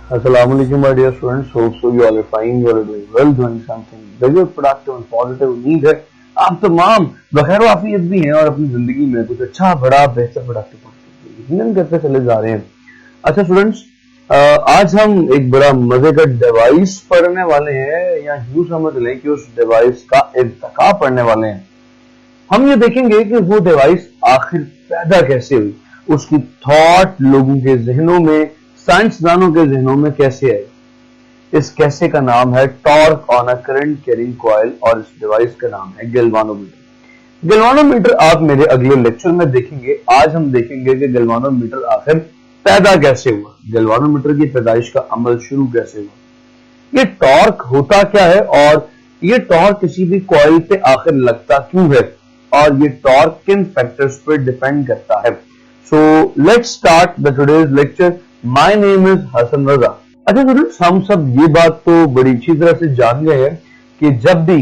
Assalamualaikum, my dear students. Hope so you all are fine. You all are doing well, doing something very productive and positive. उम्मीद है आप तमाम बखैर वाफियत भी हैं और अपनी जिंदगी में कुछ अच्छा बड़ा बेहतर प्रोडक्टिव यकीनन करते चले जा रहे हैं। अच्छा स्टूडेंट्स, आज हम एक बड़ा मजे का डिवाइस पढ़ने वाले हैं, या यूं समझ लें कि उस डिवाइस का इर्तिका पढ़ने वाले हैं। हम ये देखेंगे कि वो डिवाइस आखिर पैदा कैसे हुई, उसकी थॉट लोगों के जहनों में, साइंसदानों के जहनों में कैसे आई। इस कैसे का नाम है torque on a current carrying coil और इस डिवाइस का नाम है गैल्वानोमीटर। गैल्वानोमीटर आप मेरे अगले लेक्चर में देखेंगे। आज हम देखेंगे कि गैल्वानोमीटर आखिर पैदा कैसे हुआ, गैल्वानोमीटर की पैदाइश का अमल शुरू कैसे हुआ, ये टॉर्क होता क्या है और ये टॉर्क किसी भी कॉइल पे आखिर लगता क्यों है और ये टॉर्क किन फैक्टर्स पर डिपेंड करता है। So let's start the today's lecture. My name is Hasan Raza. अच्छा स्टूडेंट्स, हम सब ये बात तो बड़ी अच्छी तरह से जान गए हैं कि जब भी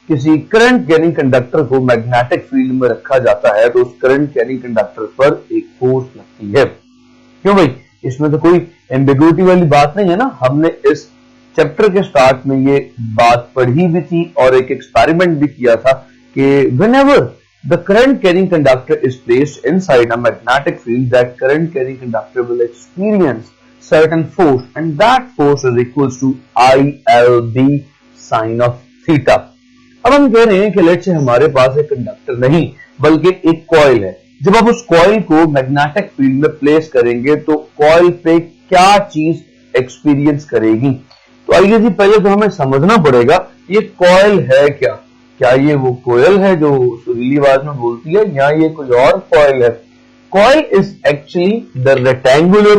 किसी करंट कैरिंग कंडक्टर को मैग्नेटिक फील्ड में रखा जाता है तो उस करंट कैरिंग कंडक्टर पर एक फोर्स लगती है। क्यों भाई, इसमें तो कोई एम्बिग्युइटी वाली बात नहीं है ना। हमने इस चैप्टर के स्टार्ट में ये बात पढ़ी भी थी और एक एक्सपेरिमेंट भी किया था कि whenever the current carrying conductor is placed inside a magnetic field, that current carrying conductor will experience certain force and that force is equals to ILB sin of theta। अब हम कह रहे हैं कि लेट्स से हमारे पास एक conductor नहीं बल्कि एक कॉइल है। जब आप उस कॉइल को मैग्नेटिक फील्ड में प्लेस करेंगे तो कॉइल पे क्या चीज एक्सपीरियंस करेगी। तो आइए जी, पहले तो हमें समझना पड़ेगा ये कॉइल है क्या। क्या ये वो कोयल है जो सुरीली आवाज में बोलती है या ये कुछ और कॉइल है। Coil is actually the rectangular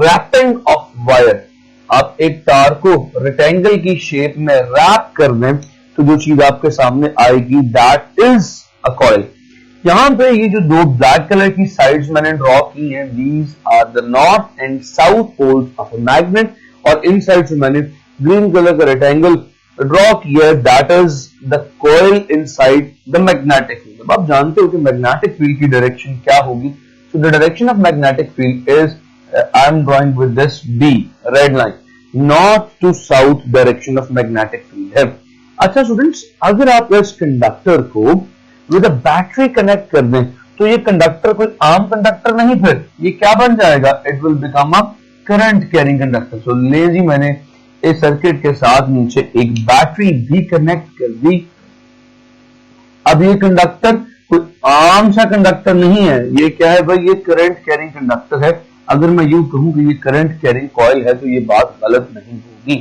wrapping of wire. आप एक तार को रेक्टेंगल की शेप में रैप कर दें तो जो चीज आपके सामने आएगी दैट इज अ कॉइल। यहां पे ये जो दो ब्लैक कलर की साइड्स मैंने ड्रॉ की हैं, these are the north and south poles of a magnet, और इन साइड से मैंने ग्रीन कलर का रेक्टेंगल ड्रॉ किया, that is the coil inside the magnetic field. अब आप जानते हो कि मैग्नेटिक फील्ड की डायरेक्शन क्या होगी। So the direction of magnetic field is, I am drawing with this be red line, north to south direction of magnetic field है। अच्छा स्टूडेंट्स, अगर आप इस कंडक्टर को विद अ बैटरी कनेक्ट कर दें तो ये कंडक्टर कोई आम कंडक्टर नहीं, फिर ये क्या बन जाएगा, it will become a current carrying conductor. So lazy मैंने इस सर्किट के साथ नीचे एक बैटरी भी कनेक्ट कर दी। अब ये कंडक्टर कोई आम सा कंडक्टर नहीं है, ये क्या है भाई, ये करंट कैरिंग कंडक्टर है। अगर मैं यूं कहूं कि ये करंट कैरिंग कॉइल है तो ये बात गलत नहीं होगी।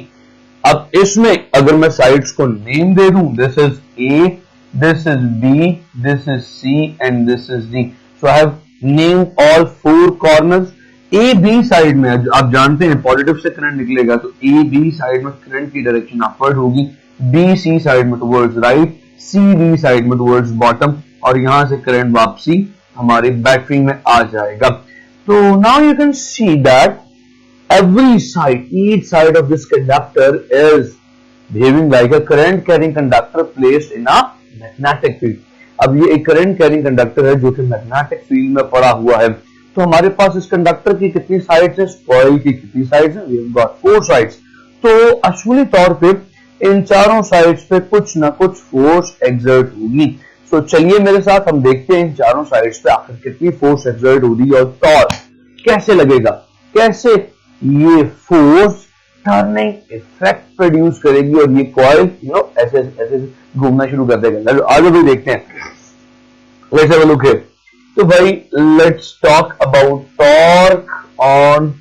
अब इसमें अगर मैं साइड्स को नेम दे दूं, this is A, this is B, this is C and this is D. So I have named all four corners. A B side में आप जानते हैं पॉजिटिव से करंट निकलेगा तो ए बी साइड में करंट की डायरेक्शन अपवर्ड होगी, बी सी साइड में towards right, C D side में टुवर्ड्स बॉटम, और यहां से करंट वापसी हमारी बैटरी में आ जाएगा। तो now you can see that every side, each side of this conductor is behaving like a current carrying conductor placed in a magnetic field। अब ये एक करंट कैरिंग कंडक्टर है जो कि मैग्नेटिक फील्ड में पड़ा हुआ है। तो हमारे पास इस कंडक्टर की कितनी साइड्स है, कॉइल की कितनी साइड्स है, वी हैव गॉट 4 साइड्स। तो असूली तौर पे इन चारों साइड्स पे कुछ ना कुछ फोर्स एक्सर्ट होगी। सो चलिए मेरे साथ हम देखते हैं इन चारों साइड्स पे आखिर कितनी फोर्स एक्सर्ट हो रही है और टॉर्क कैसे लगेगा, कैसे ये फोर्स टर्निंग इफेक्ट प्रोड्यूस करेगी और ये कॉइल ऐसे ऐसे घूमना शुरू कर देगा। आगे भी देखते हैं, let's have a look here. तो भाई let's talk about torque on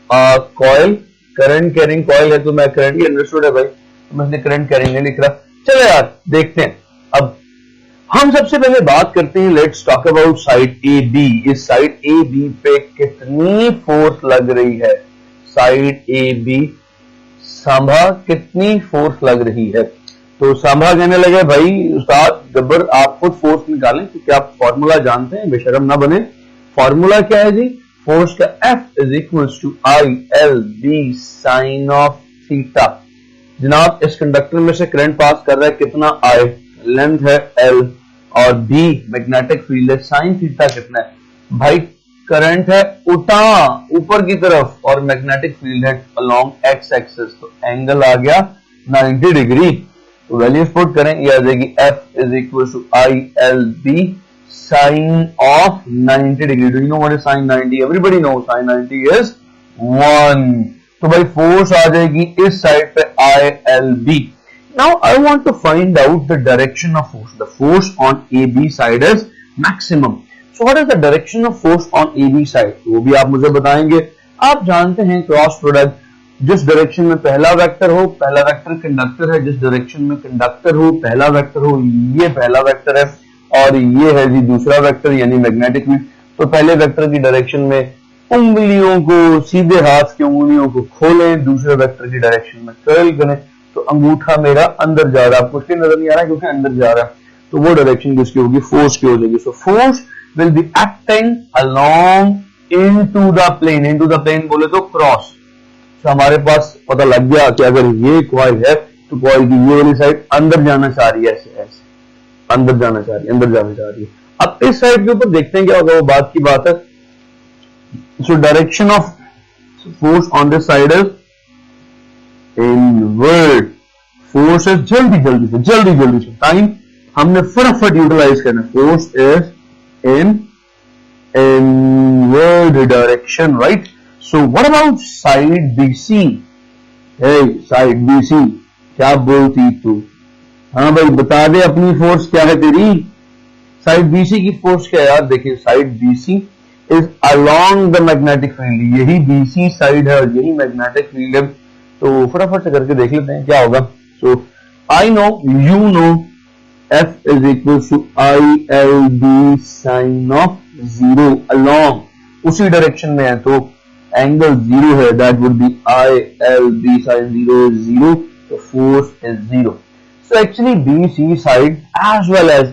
coil. Current carrying coil है तो मैं करंट ही अंडरस्टूड है भाई, तो मैं करंट कैरिंग नहीं लिख रहा। चलो यार देखते हैं। अब हम सबसे पहले बात करते हैं, let's talk about side A B. इस साइड ए बी पे कितनी फोर्स लग रही है, साइड ए बी सांभा कितनी फोर्स लग रही है। तो सांभा कहने लगे भाई उस्ताद गब्बर आप खुद फोर्स निकालें क्योंकि आप फॉर्मूला जानते हैं, बेशरम ना बने। फॉर्मूला क्या है जी, फोर्स का F is equals to ILB sine of theta. जनाब इस कंडक्टर में से करंट पास कर रहा है, कितना I, लेंथ है L, और B मैग्नेटिक फील्ड है, साइन थीटा कितना है भाई करंट है उठा ऊपर की तरफ और मैग्नेटिक फील्ड है अलोंग एक्स एक्सिस, तो एंगल आ गया 90 डिग्री। तो वैल्यूज पुट करें, ये आ जाएगी F is equal to I L B sine of 90 degree. Do you know what is sine 90? Everybody know sine 90 is 1। तो भाई फोर्स आ जाएगी इस साइड पे I L B. Now I want to find out the direction of force. The force on A B side is maximum. So what is the direction of force on A B side, वो भी आप मुझे बताएंगे। आप जानते हैं cross product, जिस direction में पहला वेक्टर हो, पहला वेक्टर कंडक्टर है, जिस डायरेक्शन में कंडक्टर हो पहला वेक्टर हो, ये पहला वेक्टर है और ये है जी दूसरा वेक्टर यानी मैग्नेटिक फील्ड। तो पहले वेक्टर की डायरेक्शन में उंगलियों को, सीधे हाथ की उंगलियों को खोलें, दूसरे वेक्टर की डायरेक्शन में कर्ल करें, तो अंगूठा मेरा अंदर जा रहा है। आपको इसलिए नजर नहीं आ रहा है क्योंकि अंदर जा रहा है, तो वो डायरेक्शन किसकी होगी? फोर्स की हो जाएगी। So force will be acting along into the plane. Into the plane बोले तो क्रॉस। तो हमारे पास पता लग गया कि अगर ये कॉइल है तो कॉइल की ये वाली साइड अंदर जाना चाह रही है, ऐसे ऐसे अंदर जाना चाह रही है, अंदर जाना चाह रही है। अब इस साइड के ऊपर देखते हैं क्या होगा, वो बात की बात है। So direction of force on this side is inward. Force is जल्दी से टाइम हमने फटाफट यूटिलाइज करना। Force is in inward direction, right? So what about side BC? Hey, side BC, क्या बोलती तू? हाँ भाई बता दे अपनी फोर्स क्या है तेरी। साइड BC की फोर्स क्या है यार? देखिए side BC is along the magnetic field. यही BC साइड है और यही मैग्नेटिक फील्ड है। तो फटाफट से करके देख लेते हैं क्या होगा। So I know, you know, F is equal to I L B sine of 0 along, उसी डायरेक्शन में है तो एंगल 0 है, that would be I L B sine 0 is 0, तो force is 0। So actually BC side as well as